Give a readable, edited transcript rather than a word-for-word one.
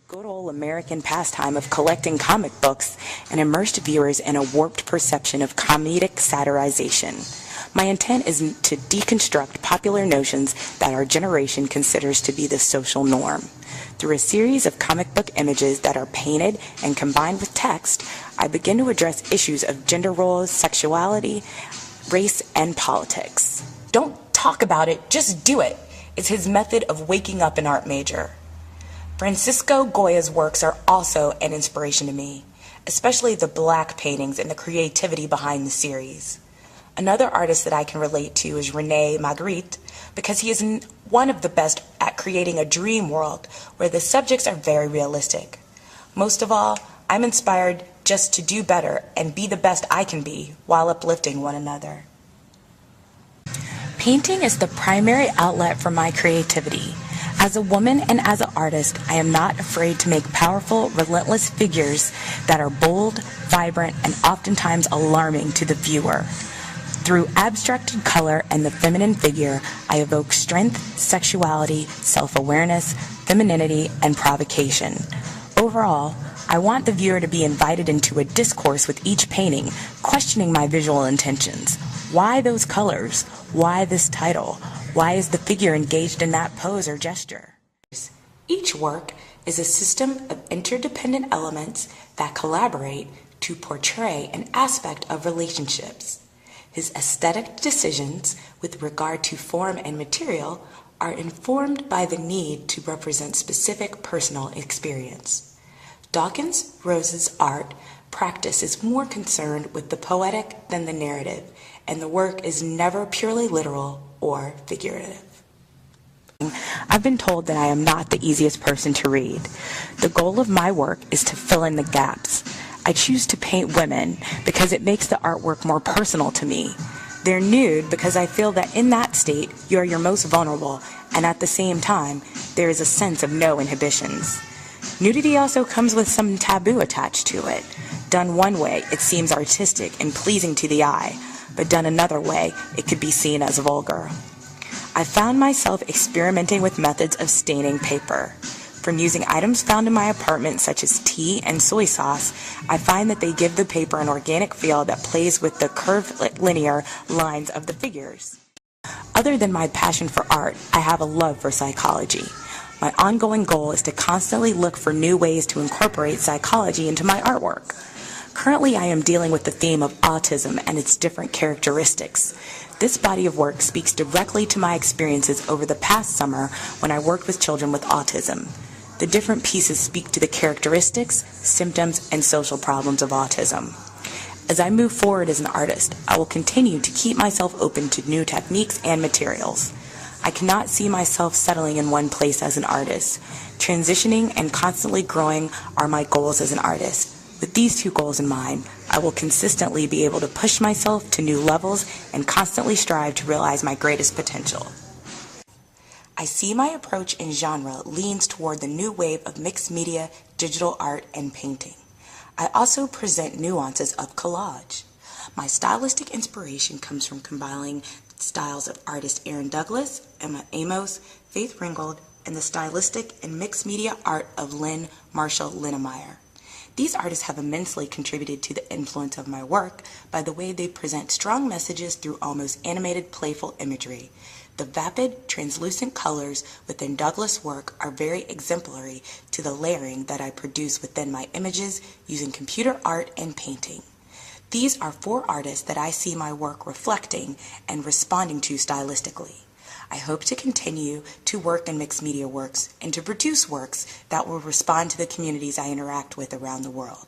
Good old American pastime of collecting comic books and immersed viewers in a warped perception of comedic satirization. My intent is to deconstruct popular notions that our generation considers to be the social norm. Through a series of comic book images that are painted and combined with text, I begin to address issues of gender roles, sexuality, race, and politics. Don't talk about it, just do it, is his method of waking up an art major. Francisco Goya's works are also an inspiration to me, especially the black paintings and the creativity behind the series. Another artist that I can relate to is René Magritte, because he is one of the best at creating a dream world where the subjects are very realistic. Most of all, I'm inspired just to do better and be the best I can be while uplifting one another. Painting is the primary outlet for my creativity. As a woman and as an artist, I am not afraid to make powerful, relentless figures that are bold, vibrant, and oftentimes alarming to the viewer. Through abstracted color and the feminine figure, I evoke strength, sexuality, self-awareness, femininity, and provocation. Overall, I want the viewer to be invited into a discourse with each painting, questioning my visual intentions. Why those colors? Why this title? Why is the figure engaged in that pose or gesture? Each work is a system of interdependent elements that collaborate to portray an aspect of relationships. His aesthetic decisions with regard to form and material are informed by the need to represent specific personal experience. Dawkins Rose's art practice is more concerned with the poetic than the narrative, and the work is never purely literal or figurative. I've been told that I am not the easiest person to read. The goal of my work is to fill in the gaps. I choose to paint women because it makes the artwork more personal to me. They're nude because I feel that in that state, you are your most vulnerable, and at the same time, there is a sense of no inhibitions. Nudity also comes with some taboo attached to it. Done one way, it seems artistic and pleasing to the eye, but done another way, it could be seen as vulgar. I found myself experimenting with methods of staining paper. From using items found in my apartment such as tea and soy sauce, I find that they give the paper an organic feel that plays with the curved linear lines of the figures. Other than my passion for art, I have a love for psychology. My ongoing goal is to constantly look for new ways to incorporate psychology into my artwork. Currently, I am dealing with the theme of autism and its different characteristics. This body of work speaks directly to my experiences over the past summer when I worked with children with autism. The different pieces speak to the characteristics, symptoms, and social problems of autism. As I move forward as an artist, I will continue to keep myself open to new techniques and materials. I cannot see myself settling in one place as an artist. Transitioning and constantly growing are my goals as an artist. With these two goals in mind, I will consistently be able to push myself to new levels and constantly strive to realize my greatest potential. I see my approach in genre leans toward the new wave of mixed media, digital art, and painting. I also present nuances of collage. My stylistic inspiration comes from combining styles of artist Aaron Douglas, Emma Amos, Faith Ringgold, and the stylistic and mixed media art of Lynn Marshall Linnemeyer. These artists have immensely contributed to the influence of my work by the way they present strong messages through almost animated, playful imagery. The vapid, translucent colors within Douglas' work are very exemplary to the layering that I produce within my images using computer art and painting. These are 4 artists that I see my work reflecting and responding to stylistically. I hope to continue to work in mixed media works and to produce works that will respond to the communities I interact with around the world.